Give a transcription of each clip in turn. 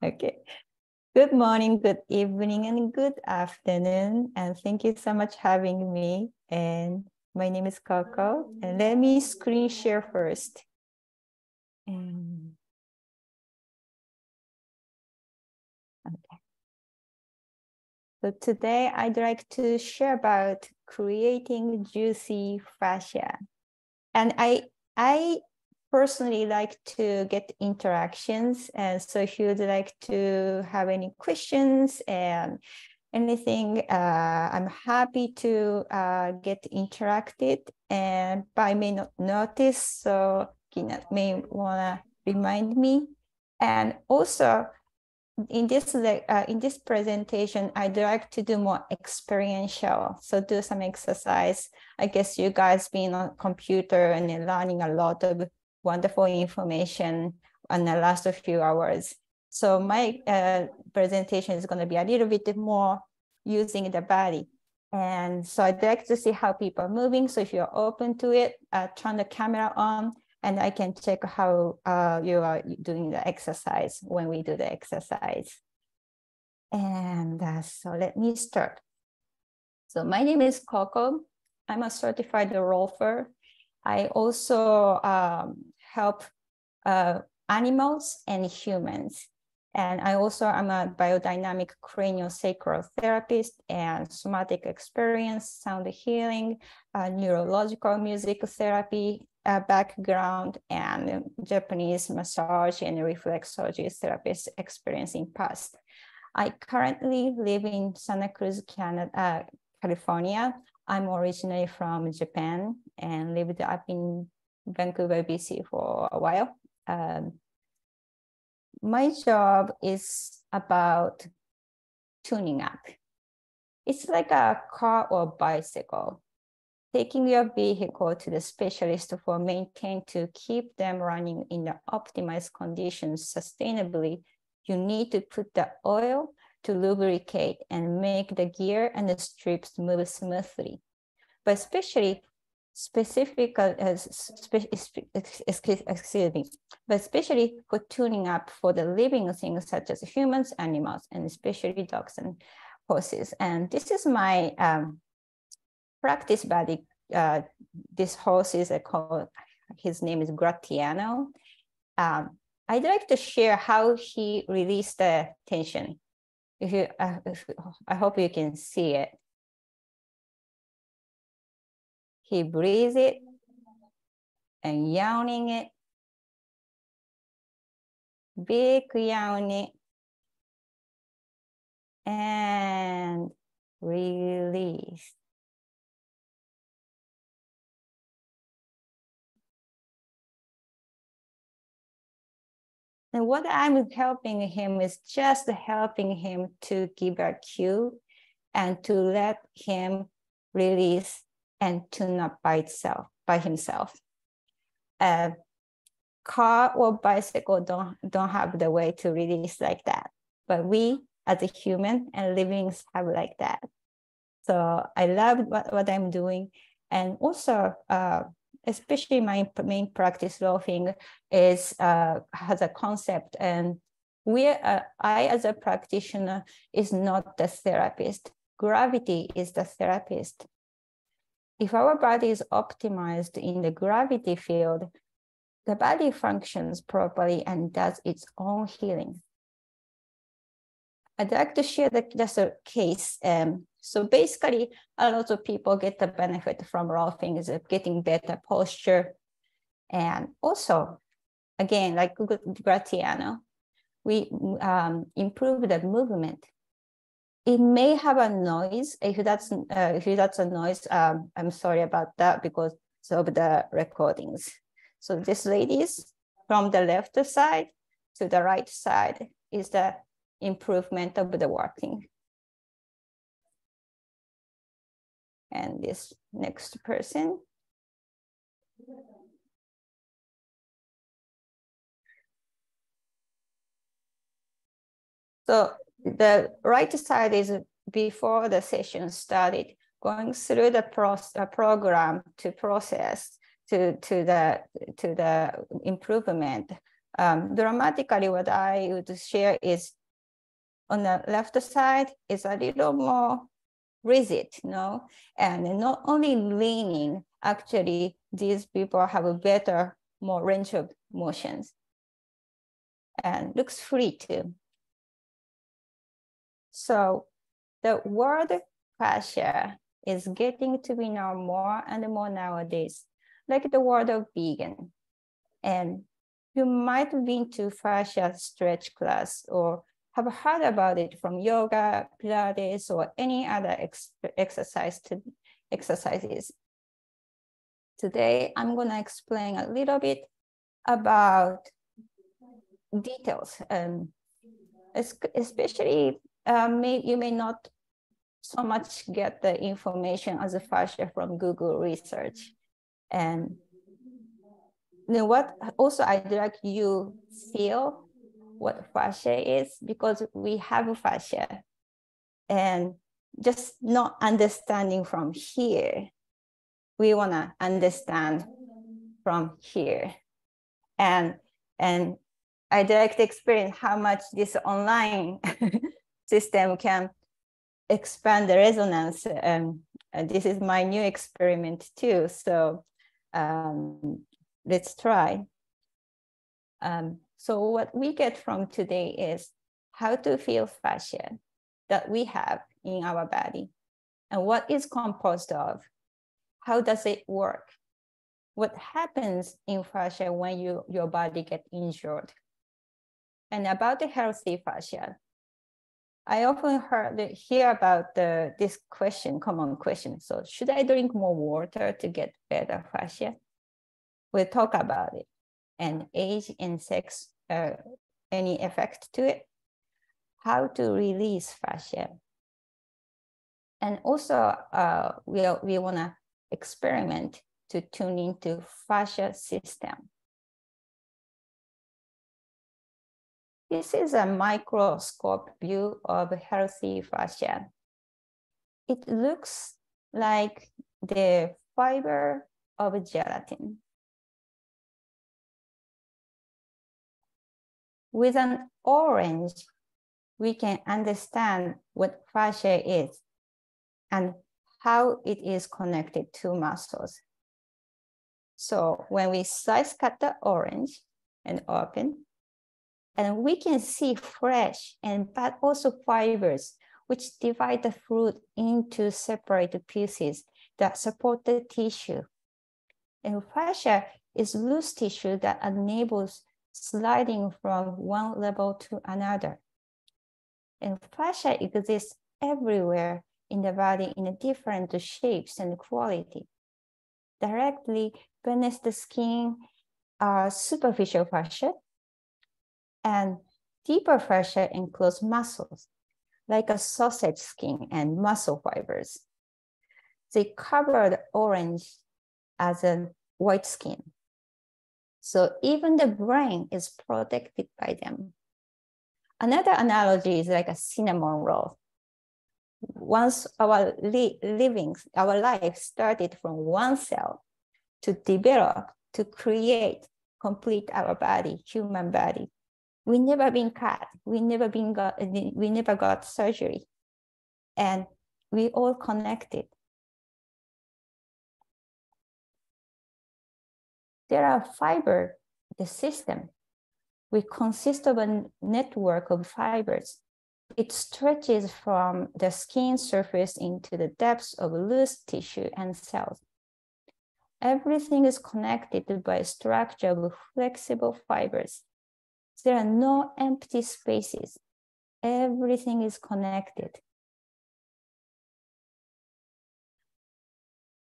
Okay. Good morning, good evening, and good afternoon. And thank you so much for having me. And my name is Coko. And let me screen share first. Okay. So today I'd like to share about creating juicy fascia. And I personally like to get interactions. And so if you'd like to have any questions and anything, I'm happy to get interacted. And I may not notice, so Kina may want to remind me. And also, in this presentation, I'd like to do more experiential. So do some exercise. I guess you guys been on computer and learning a lot of wonderful information in the last few hours. So my presentation is going to be a little bit more using the body. And so I'd like to see how people are moving. So if you're open to it, turn the camera on, and I can check how you are doing the exercise when we do the exercise. And so let me start. So my name is Coko. I'm a certified rolfer. I also help animals and humans. And I also am a biodynamic craniosacral therapist and somatic experience, sound healing, neurological music therapy background, and Japanese massage and reflexology therapist experience in past. I currently live in Santa Cruz, Canada, California. I'm originally from Japan and lived up in Vancouver, BC for a while. My job is about tuning up. It's like a car or bicycle. Taking your vehicle to the specialist for maintain to keep them running in the optimized conditions sustainably, you need to put the oil to lubricate and make the gear and the strips move smoothly. But especially for tuning up for the living things such as humans, animals, and especially dogs and horses. And this is my practice buddy. This horse is called, his name is Gratiano. I'd like to share how he released the tension. I hope you can see it. He breathes it and yawning it. Big yawning. And release. And what I'm helping him is just helping him to give a cue and to let him release and tune up by himself. Car or bicycle don't have the way to release like that, but we as a human and livings have like that. So I love what I'm doing, and also especially my main practice rolfing is has a concept, and I as a practitioner is not the therapist. Gravity is the therapist. If our body is optimized in the gravity field, the body functions properly and does its own healing. I'd like to share just a case. So basically, a lot of people get the benefit from rolfing is getting better posture. And also, again, like Gratiano, we improve the movement. It may have a noise. If that's a noise, I'm sorry about that because of the recordings. So this ladies from the left side to the right side is the improvement of the working. And this next person. So the right side is before the session started, going through the program to process to the improvement. dramatically, what I would share is on the left side is a little more rigid, and not only leaning, actually, these people have a better, more range of motions and looks free too. So the word fascia is getting to be known more and more nowadays, like the word of vegan. And you might have been to fascia stretch class or have heard about it from yoga, Pilates, or any other exercises. Today, I'm gonna explain a little bit about details, especially you may not so much get the information as a fascia from Google research. And what also I'd like you feel what fascia is, because we have a fascia, and just not understanding from here, we want to understand from here. And I'd like to experience how much this online system can expand the resonance. And this is my new experiment too. So let's try. So what we get from today is how to feel fascia that we have in our body, and what is composed of, how does it work, what happens in fascia when your body gets injured, and about the healthy fascia. I often hear about this question, common question. So should I drink more water to get better fascia? We'll talk about it. And age and sex, any effect to it, how to release fascia. And also we wanna experiment to tune into fascia system. This is a microscope view of healthy fascia. It looks like the fiber of gelatin. With an orange, we can understand what fascia is and how it is connected to muscles. So when we slice cut the orange and open, and we can see fresh but also fibers, which divide the fruit into separate pieces that support the tissue. And fascia is loose tissue that enables sliding from one level to another. And fascia exists everywhere in the body in different shapes and quality. Directly beneath the skin are superficial fascia, and deeper fascia enclose muscles, like a sausage skin and muscle fibers. They cover the orange as a white skin. So even the brain is protected by them. Another analogy is like a cinnamon roll. Once our life started from one cell to develop, to create, complete our body, human body. We never been cut. We never got surgery, and we all connected. There are fiber, the system. We consist of a network of fibers. It stretches from the skin surface into the depths of loose tissue and cells. Everything is connected by a structure of flexible fibers. There are no empty spaces. Everything is connected.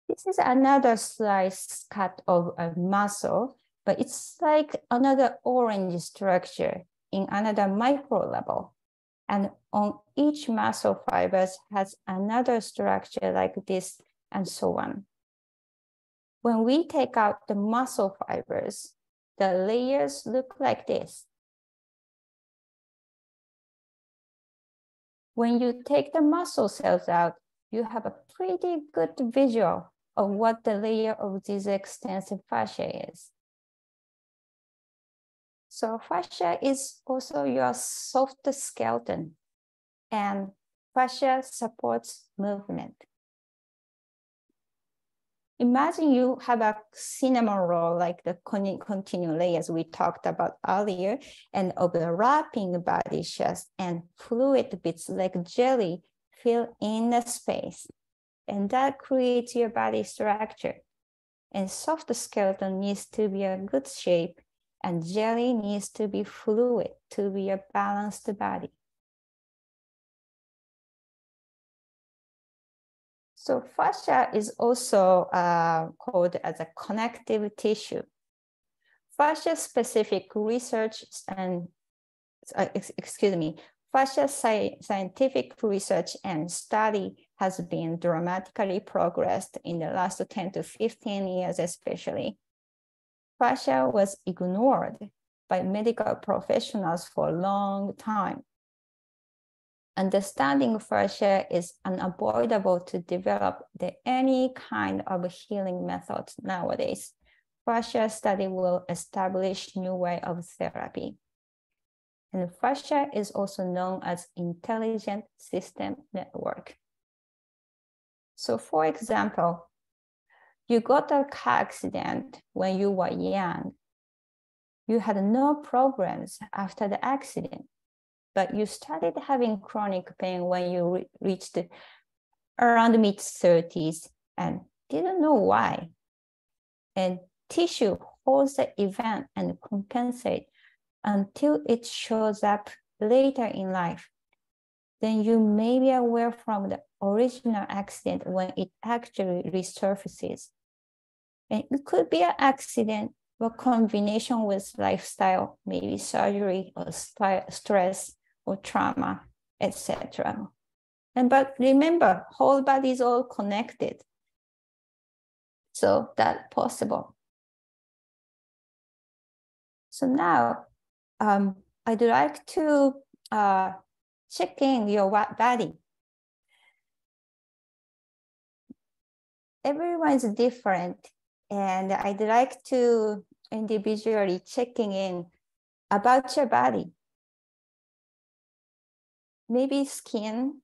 This is another slice cut of a muscle, but it's like another orange structure in another micro level. And on each muscle fibers has another structure like this, and so on. When we take out the muscle fibers, the layers look like this. When you take the muscle cells out, you have a pretty good visual of what the layer of this extensive fascia is. So fascia is also your soft skeleton, and fascia supports movement. Imagine you have a cinnamon roll like the continuum layers we talked about earlier, and overlapping body chest and fluid bits like jelly fill in the space. And that creates your body structure. And soft skeleton needs to be a good shape, and jelly needs to be fluid to be a balanced body. So fascia is also called as a connective tissue. Fascia-specific research and, fascia scientific research and study has been dramatically progressed in the last 10 to 15 years especially. Fascia was ignored by medical professionals for a long time. Understanding fascia is unavoidable to develop any kind of healing methods nowadays. Fascia study will establish new way of therapy. And fascia is also known as intelligent system network. So for example, you got a car accident when you were young. You had no problems after the accident, but you started having chronic pain when you reached around mid-30s and didn't know why. And tissue holds the event and compensate until it shows up later in life. Then you may be aware from the original accident when it actually resurfaces. And it could be an accident or combination with lifestyle, maybe surgery or stress or trauma, etc. But remember, whole body is all connected. So that's possible. So now I'd like to check in your body. Everyone is different, and I'd like to individually checking in about your body. Maybe skin,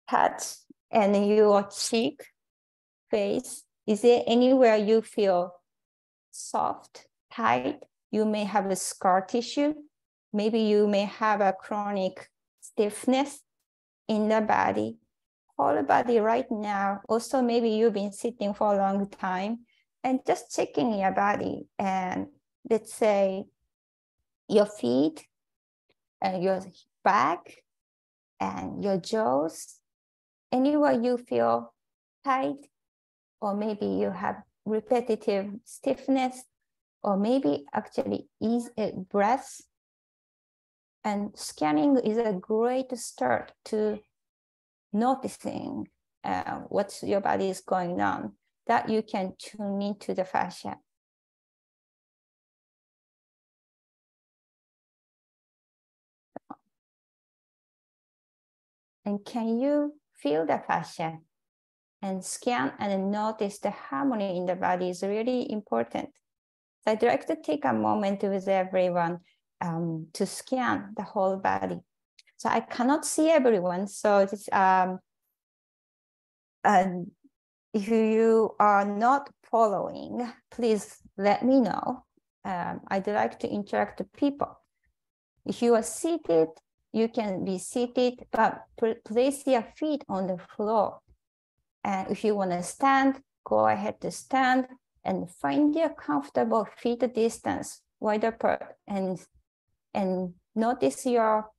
touch, and your cheek, face. Is there anywhere you feel soft, tight? You may have a scar tissue. Maybe you may have a chronic stiffness in the body. Whole body right now. Also, maybe you've been sitting for a long time and just checking your body. And let's say your feet and your back and your jaws, anywhere you feel tight, or maybe you have repetitive stiffness, or maybe actually ease breath. And scanning is a great start to noticing what your body is going on, that you can tune into the fascia. And can you feel the fascia? And scan and notice the harmony in the body is really important. So I'd like to take a moment with everyone to scan the whole body. So I cannot see everyone. So just, if you are not following, please let me know. I'd like to interact with people. If you are seated, you can be seated, but place your feet on the floor. And if you want to stand, go ahead to stand and find your comfortable feet distance wide apart, and notice your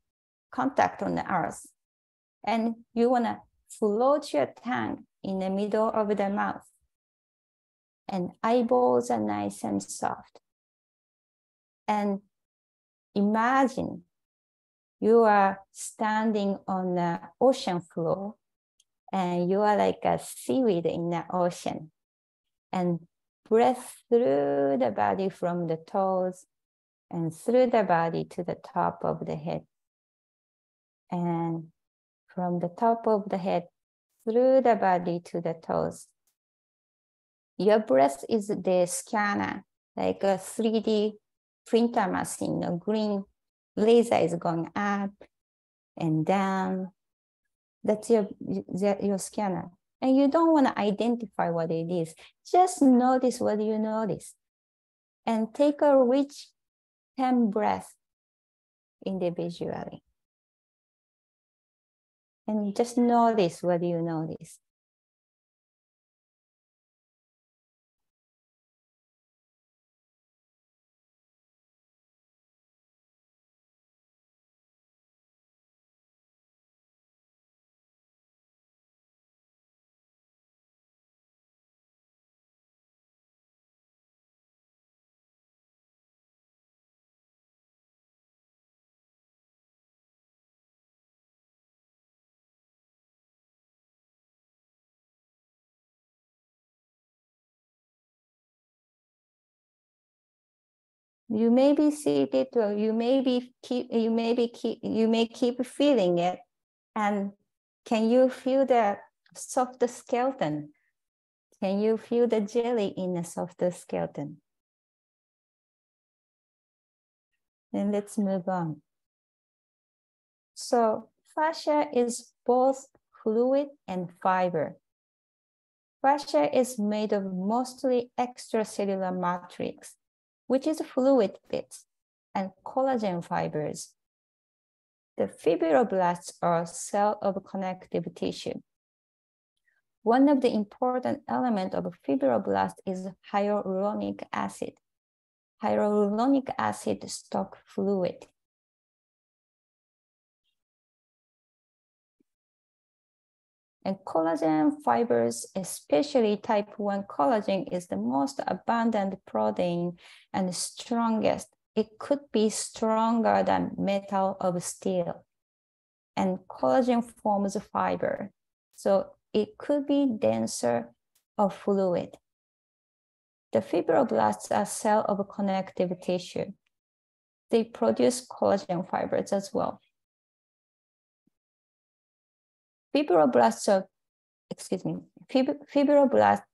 contact on the earth. And you want to float your tongue in the middle of the mouth. And eyeballs are nice and soft. And imagine you are standing on the ocean floor, and you are like a seaweed in the ocean. And breathe through the body from the toes and through the body to the top of the head. And from the top of the head through the body to the toes. Your breath is the scanner, like a 3D printer machine, a green laser is going up and down. That's your scanner. And you don't want to identify what it is. Just notice what you notice. And take a rich 10 breaths individually. And just notice what you notice. You may be seated, or you may keep feeling it. And can you feel the soft skeleton? Can you feel the jelly in the soft skeleton? Then let's move on. So fascia is both fluid and fiber. Fascia is made of mostly extracellular matrix, which is fluid bits, and collagen fibers. The fibroblasts are cells of connective tissue. One of the important elements of a fibroblast is hyaluronic acid. Hyaluronic acid stock fluid. And collagen fibers, especially type 1 collagen, is the most abundant protein and strongest. It could be stronger than metal or steel. And collagen forms fiber, so it could be denser or fluid. The fibroblasts are cells of connective tissue. They produce collagen fibers as well. Fibroblast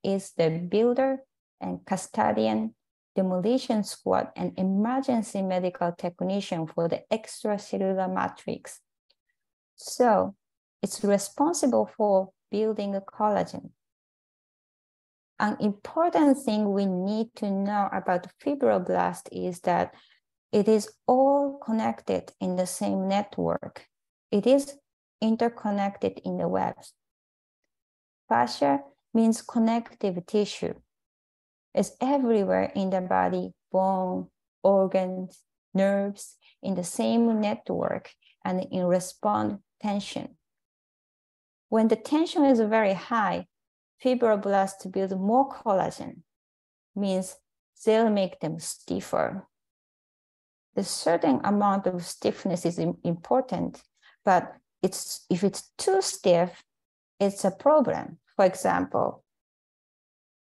is the builder and custodian, demolition squad, and emergency medical technician for the extracellular matrix. So it's responsible for building a collagen. An important thing we need to know about fibroblast is that it is all connected in the same network. It is interconnected in the webs. Fascia means connective tissue. It's everywhere in the body, bone, organs, nerves, in the same network and in response tension. When the tension is very high, fibroblasts build more collagen, means they'll make them stiffer. The certain amount of stiffness is important, but if it's too stiff, it's a problem. For example,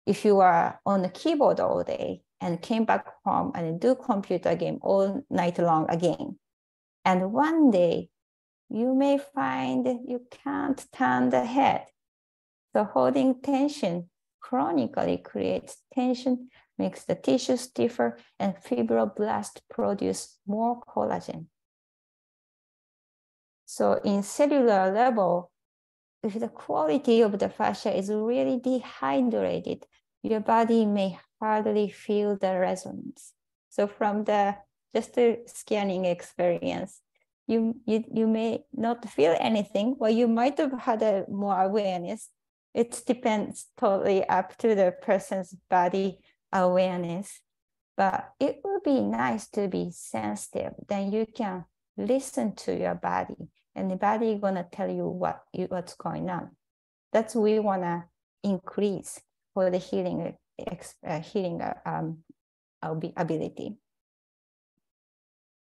if you are on the keyboard all day and came back home and do computer game all night long again, and one day you may find you can't turn the head. So holding tension chronically creates tension, makes the tissue stiffer, and fibroblasts produce more collagen. So in cellular level, if the quality of the fascia is really dehydrated, your body may hardly feel the resonance. So from just the scanning experience, you may not feel anything, or you might have had more awareness. It depends totally up to the person's body awareness. But it would be nice to be sensitive. Then you can listen to your body, and the body is gonna tell you what's going on. That's what we wanna increase for the healing ability.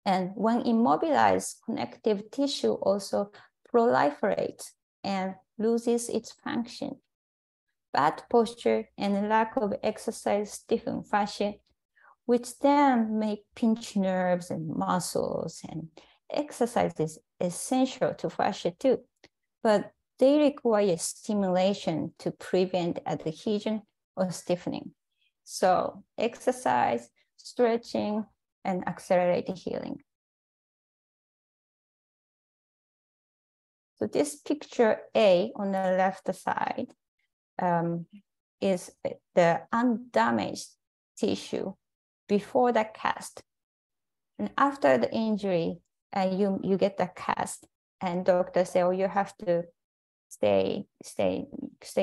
And when immobilized, connective tissue also proliferates and loses its function. Bad posture and lack of exercise stiffen fascia, which then may pinch nerves and muscles, and exercise is essential to fascia too, but they require stimulation to prevent adhesion or stiffening. So exercise, stretching, and accelerate healing. So this picture A on the left side is the undamaged tissue before the cast. And after the injury, you get the cast, and doctors say, oh, you have to stay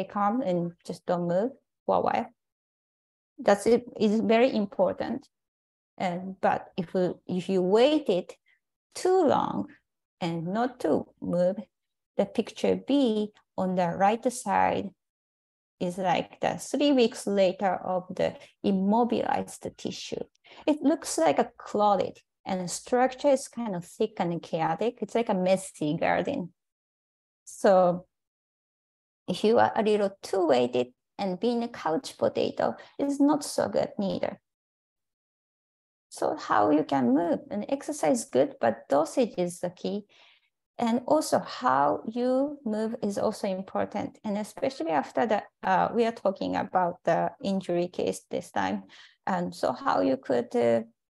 calm and just don't move for a while. That's it. It's very important. But if you waited too long and not to move, the picture B on the right side is like the 3 weeks later of the immobilized tissue. It looks like a clotted, and the structure is kind of thick and chaotic. It's like a messy garden. So if you are a little too weighted and being a couch potato, is not so good neither. So how you can move, and exercise is good, but dosage is the key. And also how you move is also important. And especially after the, we are talking about the injury case this time. And so how you could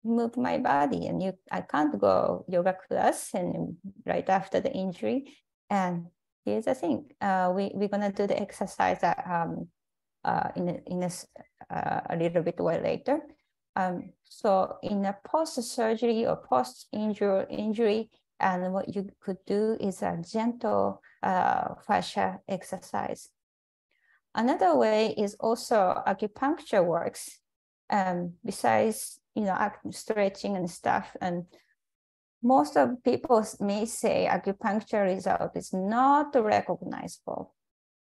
move my body, and I can't go yoga class and right after the injury. And here's the thing, we're gonna do the exercise a little bit while later. So in a post-surgery or post-injury, and what you could do is a gentle fascia exercise. Another way is also acupuncture works, besides stretching and stuff. And most of people may say acupuncture result is not recognizable,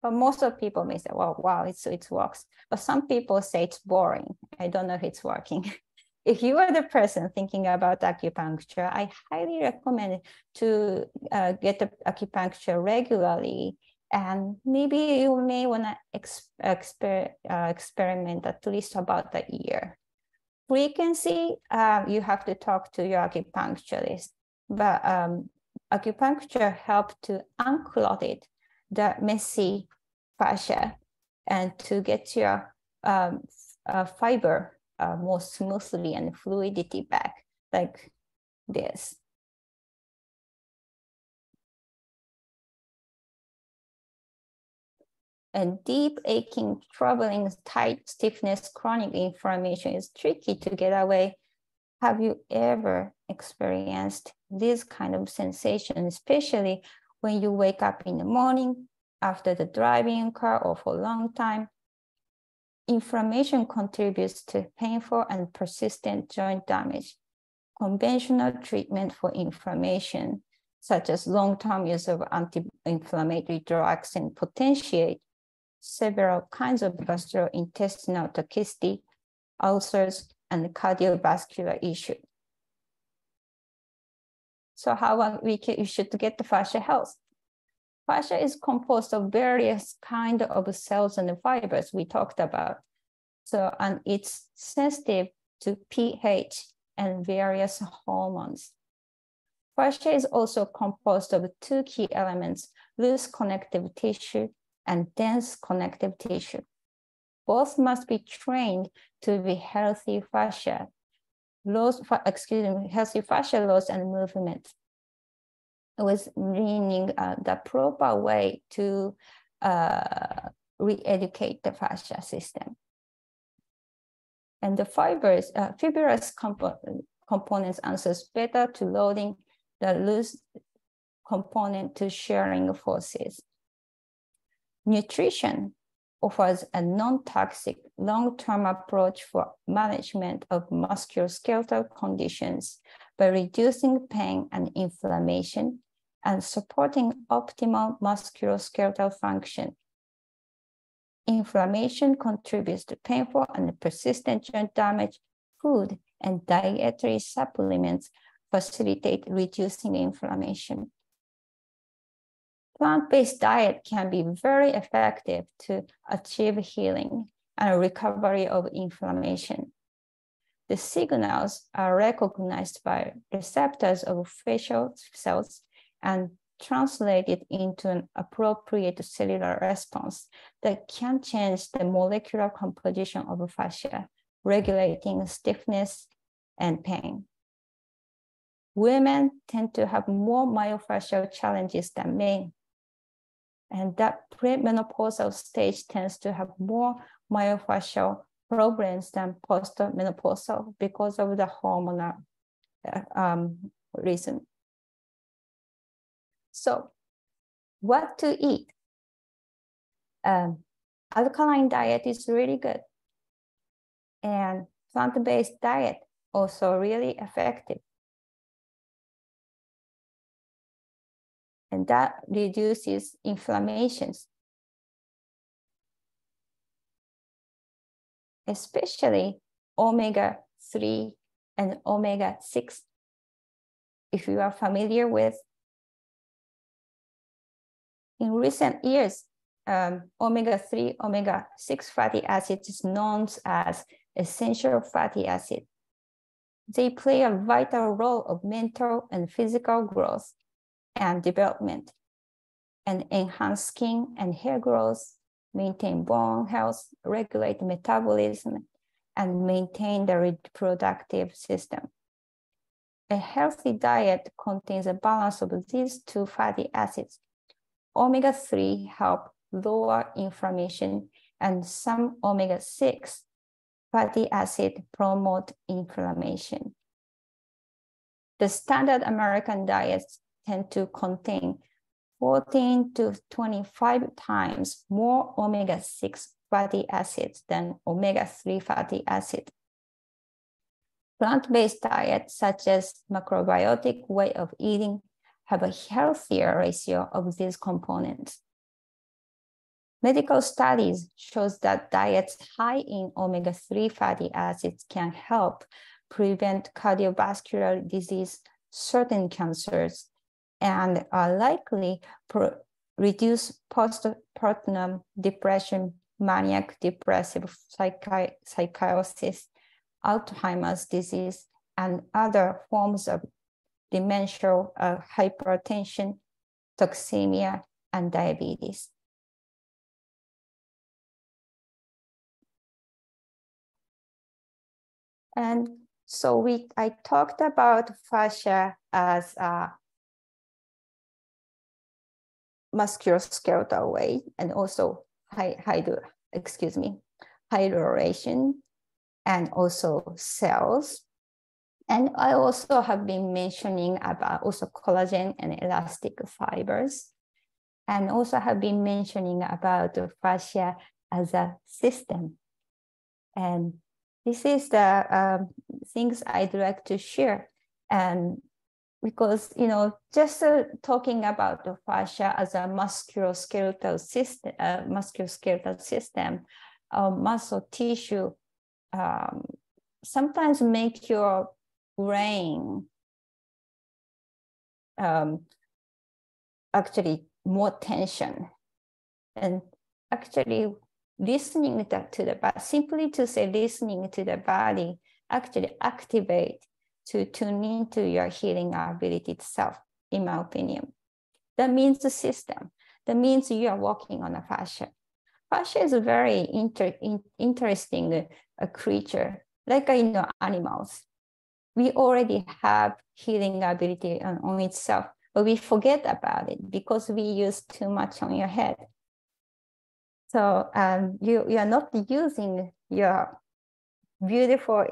but most of people may say, well, wow, it works. But some people say it's boring. I don't know if it's working. If you are the person thinking about acupuncture, I highly recommend to get the acupuncture regularly. And maybe you may want to experiment at least about a year. Frequency, you have to talk to your acupuncturist. But acupuncture helps to unclot it, the messy fascia, and to get your fiber more smoothly and fluidity back, like this. And deep aching, troubling, tight stiffness, chronic inflammation is tricky to get away. Have you ever experienced this kind of sensation, especially when you wake up in the morning after the driving a car or for a long time? Inflammation contributes to painful and persistent joint damage. Conventional treatment for inflammation, such as long-term use of anti-inflammatory drugs, and potentiate several kinds of gastrointestinal toxicity, ulcers, and cardiovascular issues. So how you should get the fascia health? Fascia is composed of various kinds of cells and fibers we talked about. So, and it's sensitive to pH and various hormones. Fascia is also composed of two key elements, loose connective tissue and dense connective tissue. Both must be trained to be healthy fascia, healthy fascia loss and movement, with meaning the proper way to re-educate the fascia system. And the fibrous components answers better to loading the loose component to sharing forces. Nutrition offers a non-toxic long-term approach for management of musculoskeletal conditions by reducing pain and inflammation and supporting optimal musculoskeletal function. Inflammation contributes to painful and persistent joint damage. Food and dietary supplements facilitate reducing inflammation. Plant-based diet can be very effective to achieve healing and recovery of inflammation. The signals are recognized by receptors of facial cells and translated into an appropriate cellular response that can change the molecular composition of fascia, regulating stiffness and pain. Women tend to have more myofascial challenges than men. And that premenopausal stage tends to have more myofascial problems than postmenopausal because of the hormonal reason. So what to eat? Alkaline diet is really good. And plant-based diet also really effective. And that reduces inflammations, especially omega-3 and omega-6. If you are familiar with, in recent years, omega-3, omega-6 fatty acids is known as essential fatty acid. They play a vital role of mental and physical growth and development, and enhance skin and hair growth, maintain bone health, regulate metabolism, and maintain the reproductive system. A healthy diet contains a balance of these two fatty acids. Omega-3 help lower inflammation, and some omega-6 fatty acid promote inflammation. The standard American diets tend to contain 14 to 25 times more omega-6 fatty acids than omega-3 fatty acid. Plant-based diets, such as macrobiotic way of eating, have a healthier ratio of these components. Medical studies shows that diets high in omega-3 fatty acids can help prevent cardiovascular disease, certain cancers, and are likely reduce postpartum depression, maniac depressive psychosis, Alzheimer's disease, and other forms of dementia, hypertension, toxemia, and diabetes. And so I talked about fascia as a musculoskeletal way, and also hydration, and also cells. And I also have been mentioning about also collagen and elastic fibers, and also have been mentioning about the fascia as a system. And this is the things I'd like to share. And because, just talking about the fascia as a musculoskeletal system, muscle tissue, sometimes make your brain actually more tension. And actually listening to the body, simply to say listening to the body, actually activate to tune into your healing ability itself, in my opinion. That means the system. That means you are working on a fascia. Fascia is a very interesting creature, like animals. We already have healing ability on itself, but we forget about it because we use too much on your head. So you are not using your beautiful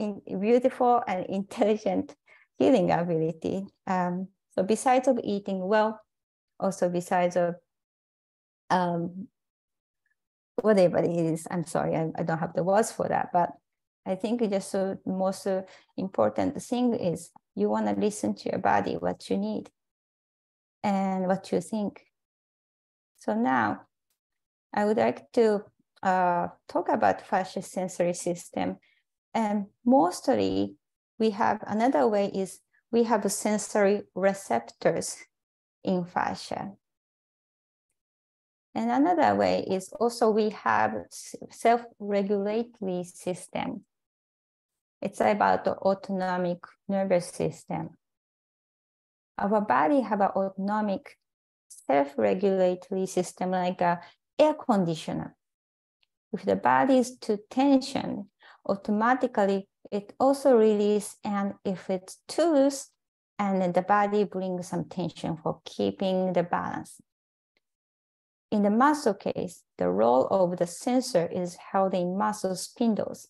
and intelligent healing ability. So besides of eating well, also besides of whatever it is, I'm sorry, I don't have the words for that, but I think just the most important thing is you want to listen to your body, what you need and what you think. So now I would like to talk about fascia sensory system. And mostly we have another way is we have sensory receptors in fascia. And another way is also we have self-regulatory system. It's about the autonomic nervous system. Our body have an autonomic self-regulatory system like a air conditioner. If the body is too tension automatically it also releases, and if it's too loose, and the body brings some tension for keeping the balance. In the muscle case, the role of the sensor is held in muscle spindles,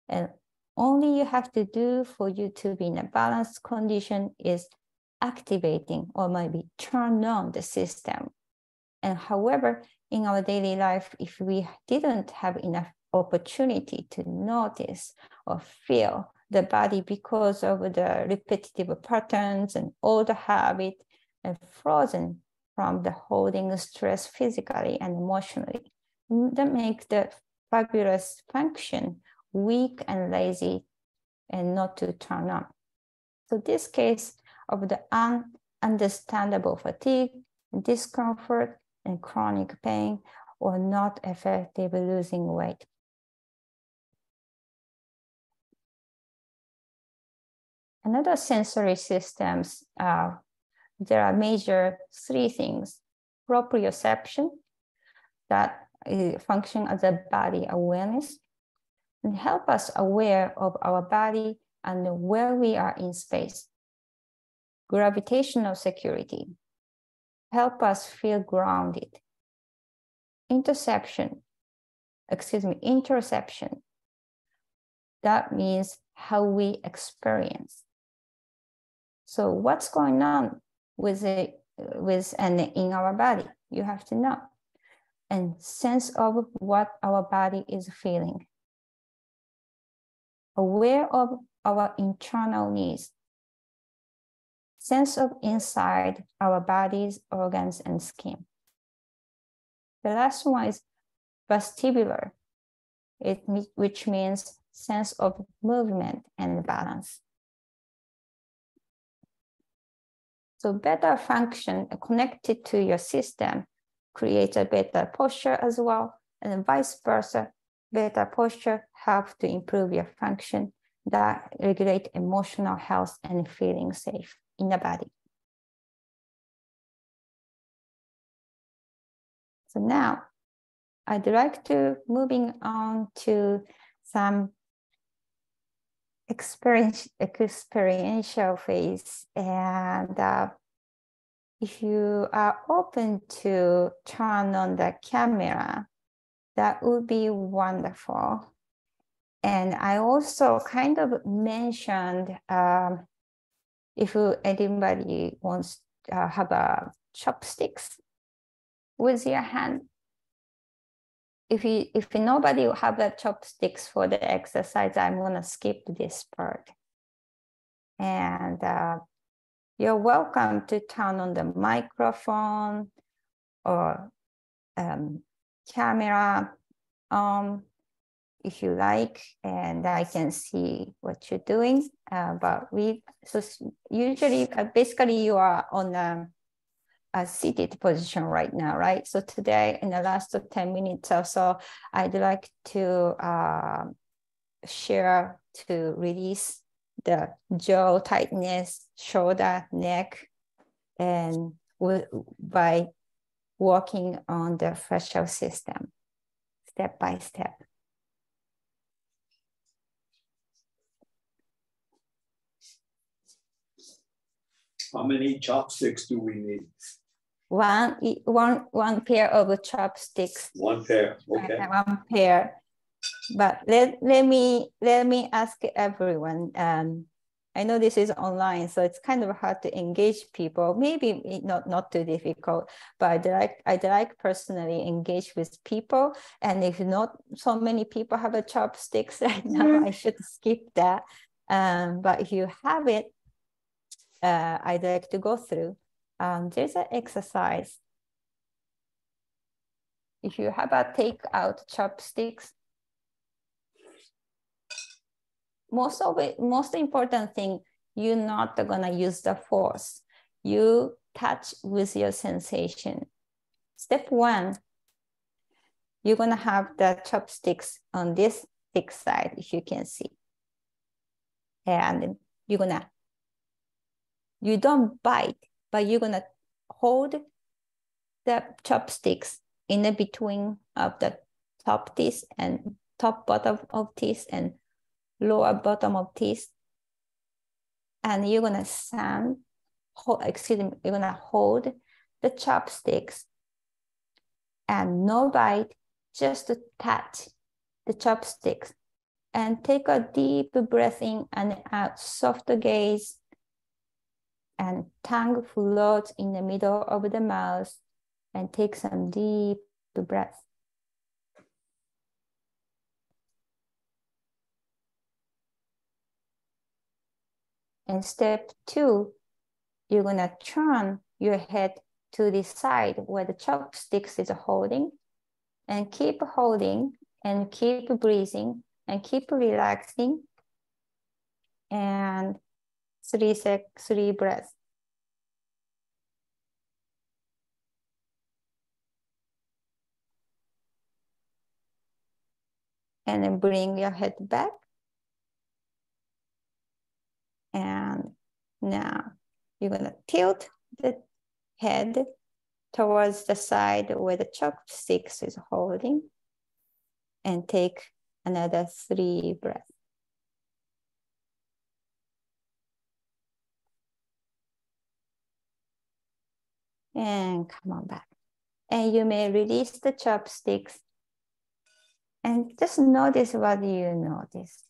and only you have to do for you to be in a balanced condition is activating or maybe turn on the system. And however, in our daily life, if we didn't have enough opportunity to notice or feel the body because of the repetitive patterns and all the habit and frozen from the holding stress physically and emotionally, that makes the fabulous function weak and lazy and not to turn on. So this case of the ununderstandable fatigue, discomfort, and chronic pain, or not effectively losing weight. Another sensory systems, there are major three things. Proprioception, that function as a body awareness, and help us aware of our body and where we are in space. Gravitational security, help us feel grounded. Interoception, that means how we experience. So what's going on with and in our body? You have to know. And sense of what our body is feeling. Aware of our internal needs. Sense of inside our bodies, organs, and skin. The last one is vestibular, which means sense of movement and balance. So better function connected to your system creates a better posture as well, and vice versa. Better posture helps to improve your function that regulate emotional health and feeling safe in the body. So now I'd like to moving on to some experiential phase. And if you are open to turn on the camera, that would be wonderful. And I also kind of mentioned if anybody wants to have a chopsticks with your hand. If nobody have the chopsticks for the exercise, I'm gonna skip this part. And you're welcome to turn on the microphone or camera on if you like, and I can see what you're doing. But usually, basically you are on a seated position right now, right? So today, in the last 10 minutes or so, I'd like to share to release the jaw tightness, shoulder, neck, and by working on the fascial system, step by step. How many chopsticks do we need? One pair of chopsticks. One pair, okay. One pair. But let me ask everyone. I know this is online, so it's kind of hard to engage people. Maybe not too difficult, but I'd like personally engage with people. And if not so many people have a chopsticks right now, I should skip that. But if you have it, I'd like to go through. There's an exercise. If you have a take out chopsticks, most important thing, you're not gonna use the force. You touch with your sensation. Step one, you're gonna have the chopsticks on this thick side, if you can see. And you don't bite, but you're gonna hold the chopsticks in the between of the top teeth and top bottom of teeth and lower bottom of teeth. And you're gonna you're gonna hold the chopsticks and no bite, just to touch the chopsticks. And take a deep breath in and out, soft gaze, and tongue floats in the middle of the mouth, and take some deep breath. And step 2, you're gonna turn your head to the side where the chopsticks is holding, and keep holding, and keep breathing, and keep relaxing, and 3 breaths. And then bring your head back. And now you're gonna tilt the head towards the side where the chopsticks is holding, and take another 3 breaths. And come on back. And you may release the chopsticks and just notice what you notice.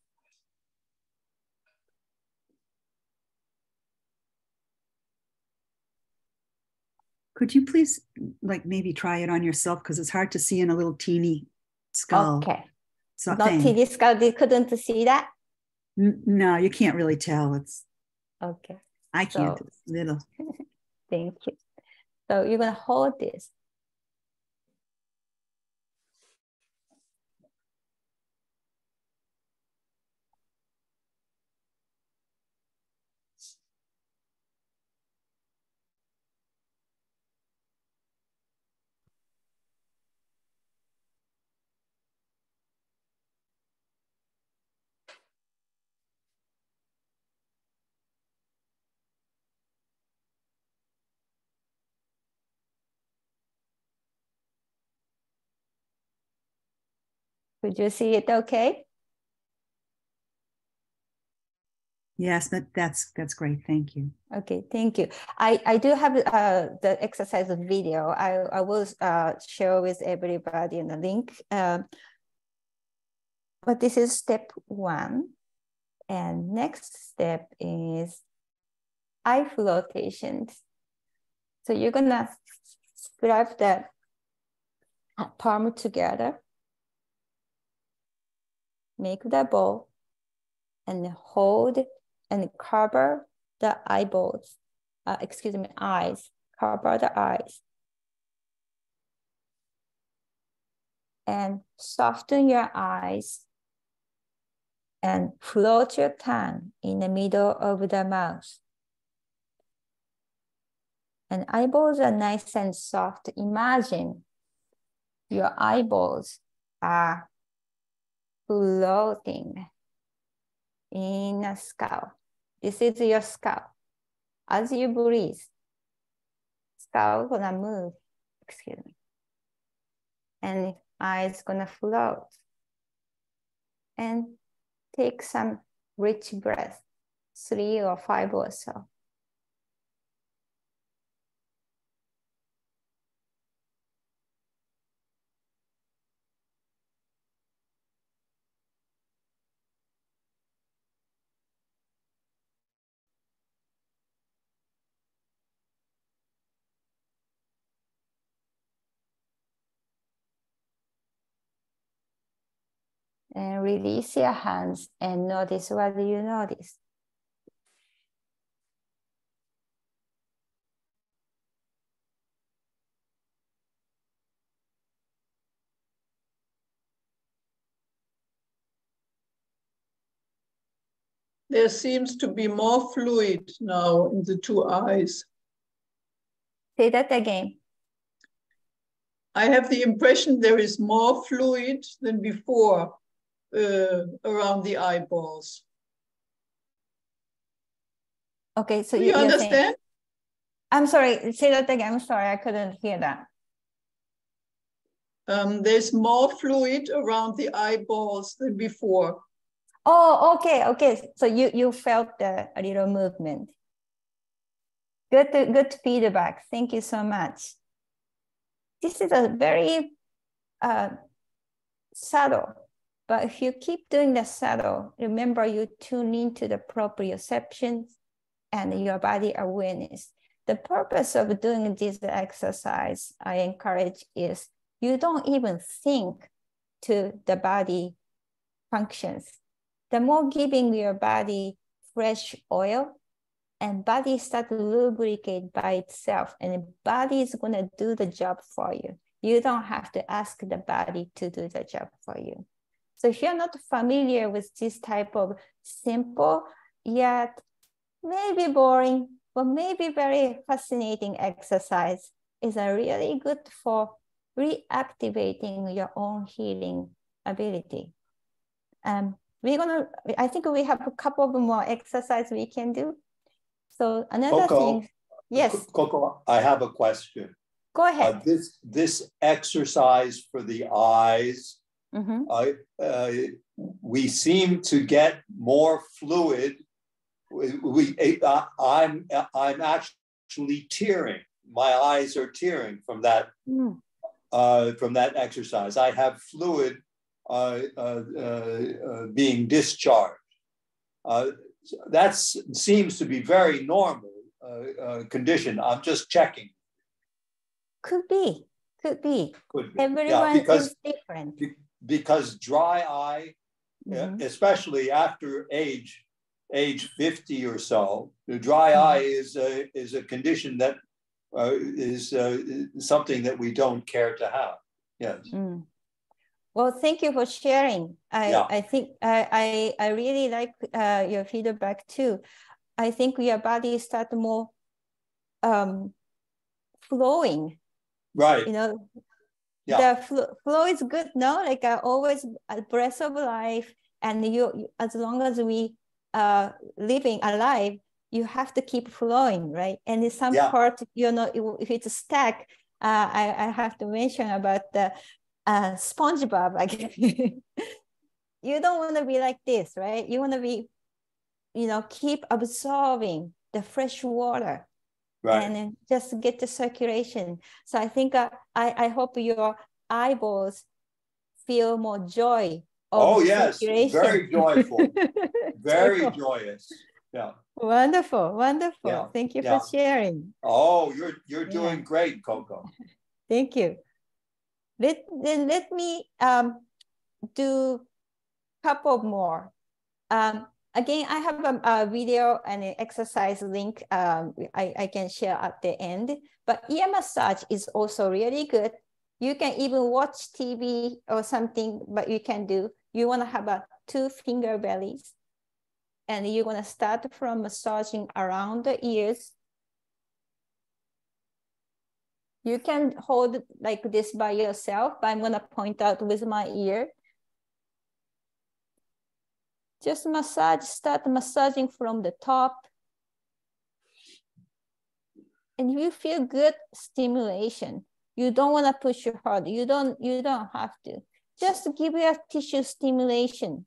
Could you please like maybe try it on yourself? Because it's hard to see in a little teeny skull. Okay. So Not teeny skull, they couldn't see that? No, you can't really tell. It's okay. I can't, it's little. Thank you. So you're gonna hold this. Could you see it okay? Yes, that's great. Thank you. Okay, thank you. I do have the exercise video. I will share with everybody in the link. But this is step 1. And next step is eye flotations. So you're gonna grab the palm together, make the ball, and hold and cover the eyeballs. Eyes. Cover the eyes. And soften your eyes and float your tongue in the middle of the mouth. And eyeballs are nice and soft. Imagine your eyeballs are floating in a skull. This is your skull. As you breathe, skull gonna move, and eyes gonna float. And take some rich breath, 3 or 5 or so. And release your hands and notice what you notice. There seems to be more fluid now in the 2 eyes. Say that again. I have the impression there is more fluid than before around the eyeballs. Okay, so Do you understand? Saying, I'm sorry, say that again. I'm sorry, I couldn't hear that. There's more fluid around the eyeballs than before. Oh, okay, okay. So you felt a little movement. Good feedback. Thank you so much. This is a very subtle, but if you keep doing the subtle, remember you tune into the proprioception and your body awareness. The purpose of doing this exercise, I encourage, is you don't even think to the body functions. The more giving your body fresh oil, and body start to lubricate by itself, and the body is going to do the job for you. You don't have to ask the body to do the job for you. So if you're not familiar with this type of simple yet maybe boring, but maybe very fascinating exercise, is a really good for reactivating your own healing ability. I think we have a couple of more exercises we can do. So another Coko, thing, yes. Coko, I have a question. Go ahead. This exercise for the eyes, we seem to get more fluid. I'm actually tearing. My eyes are tearing from that exercise. I have fluid being discharged. That seems to be very normal condition. I'm just checking. Could be. Everyone is different. Because dry eye, especially after age 50 or so, the dry eye is a condition that is something that we don't care to have. Yes. Well, thank you for sharing. I think I really like your feedback too. I think your body start more flowing. Right. You know, the flow is good, no? Like always a breath of life, and you as long as we living alive, you have to keep flowing, right? And in some part, if it's stuck, I have to mention about the SpongeBob again. You don't want to be like this, right? You want to be, keep absorbing the fresh water, right, and just get the circulation. So I think I hope your eyeballs feel more joy. Yes, very joyful, very joyous. Yeah. Wonderful. Yeah. Thank you for sharing. Oh, you're doing great, Coko. Thank you. Let me do a couple more. Again, I have a video and an exercise link I can share at the end, but ear massage is also really good. You can even watch TV or something, but you want to have 2 finger bellies, and you're going to start from massaging around the ears. You can hold like this by yourself, but I'm going to point out with my ear. Just start massaging from the top. And you feel good stimulation. You don't want to push your hard. You don't have to. Just give your tissue stimulation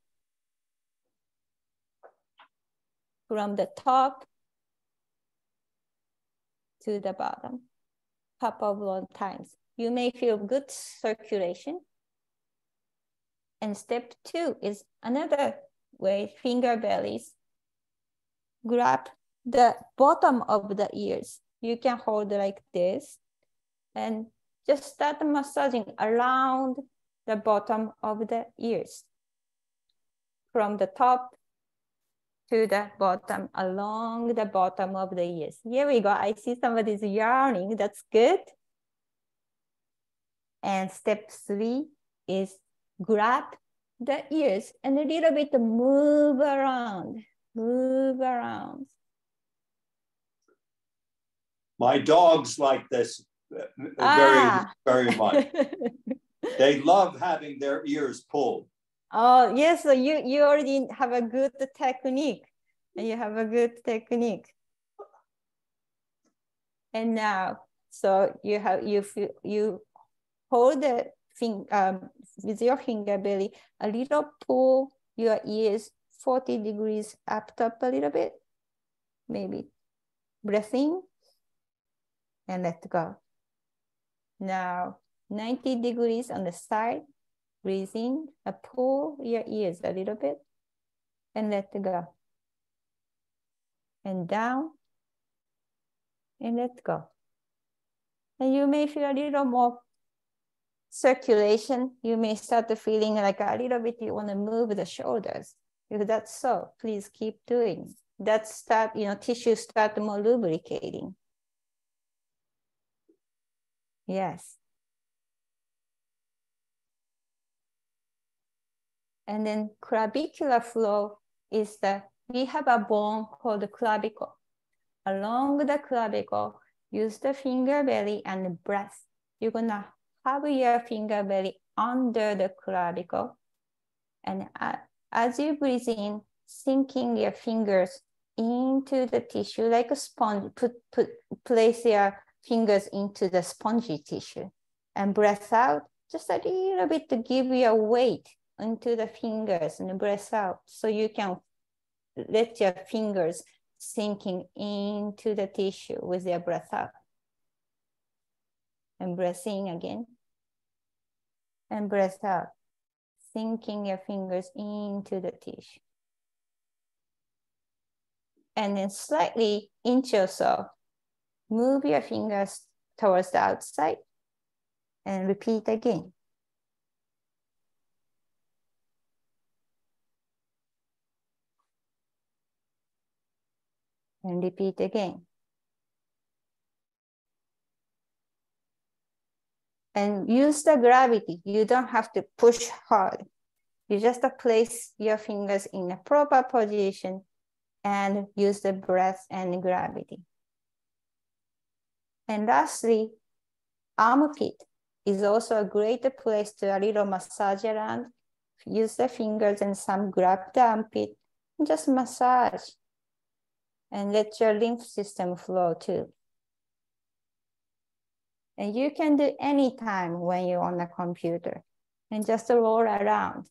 from the top to the bottom, couple of times. You may feel good circulation. And step 2 is another way, finger bellies. Grab the bottom of the ears. You can hold like this and just start massaging around the bottom of the ears. From the top to the bottom, along the bottom of the ears. Here we go. I see somebody's yawning. That's good. And step 3 is grab the ears and a little bit move around. My dogs like this very much. They love having their ears pulled. Oh, yes. So you already have a good technique. And now, so you hold the with your finger belly, a little pull your ears 40 degrees up top a little bit. Maybe breath in and let go. Now 90 degrees on the side. Breathe in, pull your ears a little bit and let go. And down and let go. And you may feel a little more circulation. You may start feeling like a little bit you want to move the shoulders. If that's so, please keep doing. That start, tissues start more lubricating. Yes. And then clavicular flow is we have a bone called the clavicle. Along the clavicle, use the finger belly and breath. You're gonna have your finger belly under the clavicle. And as you breathe in, sinking your fingers into the tissue like a sponge, place your fingers into the spongy tissue. And breath out, just a little bit to give your weight into the fingers and breath out. So you can let your fingers sinking into the tissue with your breath out. And breath in again. And breath out. Sinking your fingers into the tissue. And then slightly inch or so, move your fingers towards the outside and repeat again. And repeat again. And use the gravity. You don't have to push hard. You just place your fingers in a proper position and use the breath and gravity. And lastly, armpit is also a great place to a little massage around. Use the fingers and some grab the armpit and just massage. And let your lymph system flow too. And you can do any time when you're on the computer and just roll around.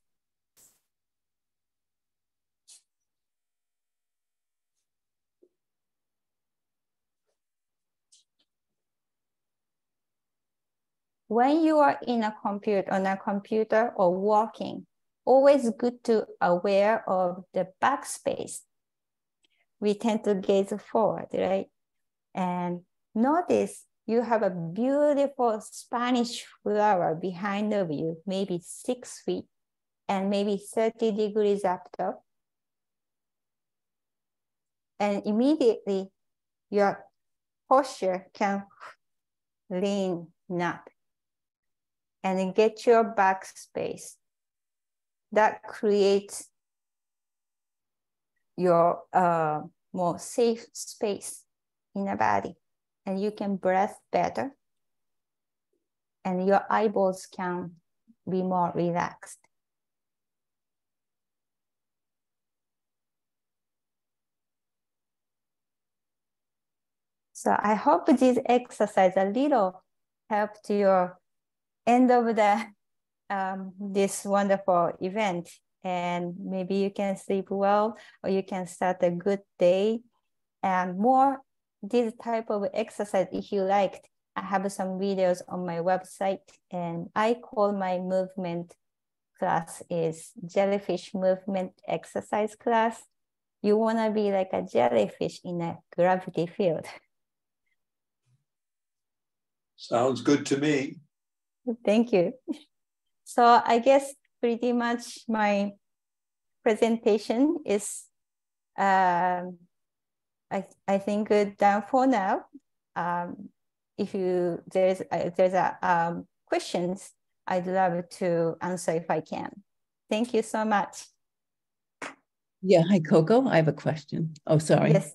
When you are on a computer or walking, always good to aware of the backspace. We tend to gaze forward, right? And notice you have a beautiful Spanish flower behind of you, maybe 6 feet and maybe 30 degrees up top. And immediately your posture can lean up and get your back space. That creates your more safe space in the body. And you can breathe better. And your eyeballs can be more relaxed. So I hope this exercise a little helped your end of the this wonderful event. And maybe you can sleep well, or you can start a good day. And more this type of exercise, if you liked, I have some videos on my website, and I call my movement class is jellyfish movement exercise class. You want to be like a jellyfish in a gravity field. Sounds good to me. Thank you. So I guess pretty much my presentation is, I think, done for now. If there's questions, I'd love to answer if I can. Thank you so much. Yeah, hi, Coko. I have a question. Oh, sorry. Yes.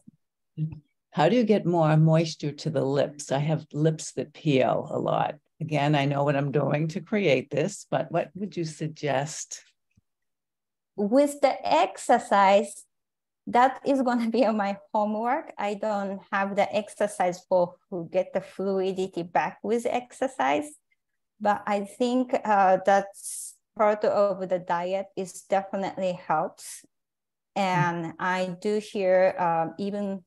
How do you get more moisture to the lips? I have lips that peel a lot. Again, I know what I'm doing to create this, but what would you suggest? With the exercise, that is going to be on my homework. I don't have the exercise to get the fluidity back with exercise, but I think that's part of the diet is definitely helps. And I do hear even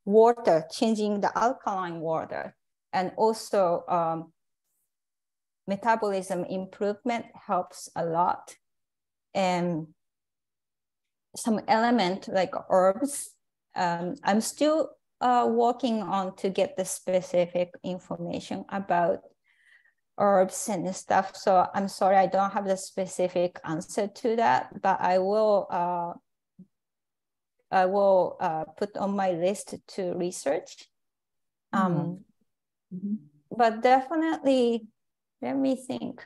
water, changing the alkaline water, and also metabolism improvement helps a lot. And some element like herbs, I'm still working on to get the specific information about herbs and stuff. So I'm sorry, I don't have the specific answer to that, but I will put on my list to research. But definitely, let me think.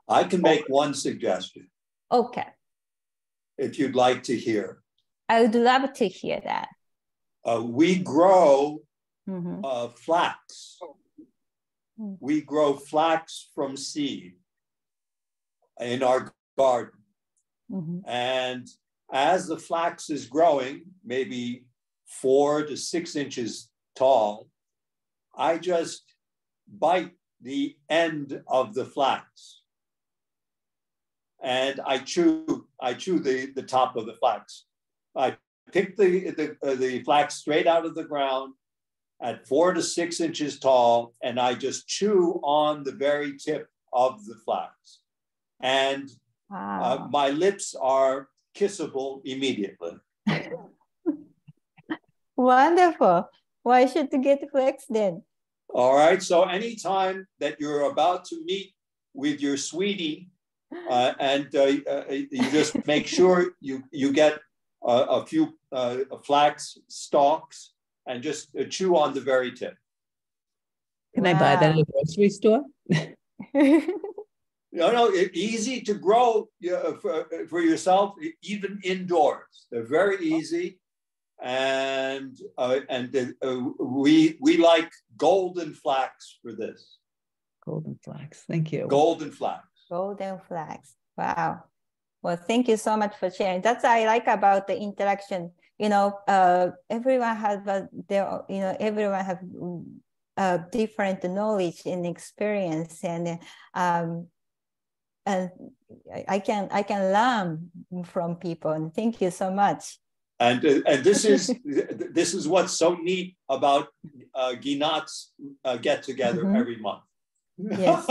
I can make one suggestion. Okay. If you'd like to hear. I would love to hear that. We grow flax. We grow flax from seed in our garden. And as the flax is growing, maybe 4 to 6 inches tall, I just bite the end of the flax. And I chew the top of the flax. I pick the flax straight out of the ground at 4 to 6 inches tall, and I just chew on the very tip of the flax. And my lips are kissable immediately. Wonderful. Why should you get flax then? All right. So anytime that you're about to meet with your sweetie, and you just make sure you get a few flax stalks and just chew on the very tip. Can I buy that at a grocery store? No, easy to grow for yourself, even indoors. They're very easy, and we like golden flax for this. Golden flax, thank you. Golden flax. Golden flax. Wow. Well, thank you so much for sharing. That's what I like about the interaction. Everyone has everyone have different knowledge and experience, and I can learn from people. And thank you so much. And this is what's so neat about Ginat's get together every month. Yes.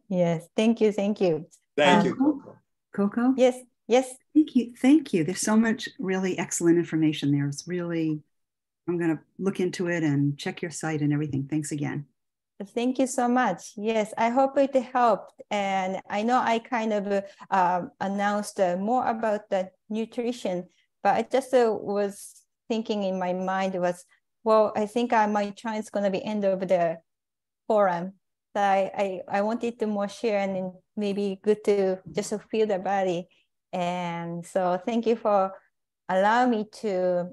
Yes. Thank you. Thank you. Thank you, Coko. Coko? Yes. Yes. Thank you. Thank you. There's so much really excellent information there. It's really, I'm going to look into it and check your site and everything. Thanks again. Thank you so much. Yes, I hope it helped. And I know I kind of announced more about the nutrition, but I just was thinking in my mind was, well, I think my time is going to be end of the forum. So I wanted to more share, and maybe good to just feel the body. And so thank you for allowing me to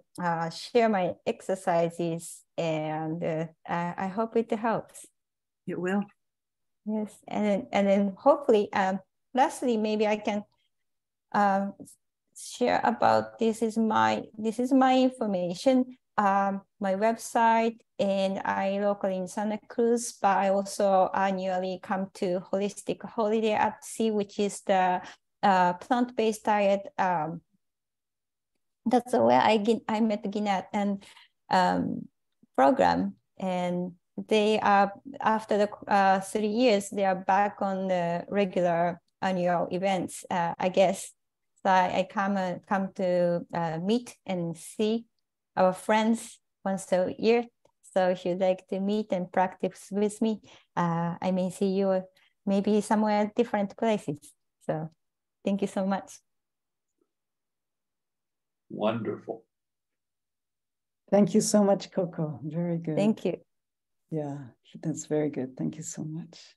share my exercises, and I hope it helps. It will. Yes, and then hopefully, lastly, maybe I can share about this is my information, my website, and I locally in Santa Cruz, but I also annually come to Holistic Holiday at Sea, which is the plant-based diet. That's where I met Ginat and program, and they are, after the 3 years, they are back on the regular annual events, I guess. So I come to meet and see our friends once a year. So if you'd like to meet and practice with me, I may see you maybe somewhere different places. So thank you so much. Wonderful. Thank you so much, Coko. Very good. Thank you. Yeah, that's very good. Thank you so much.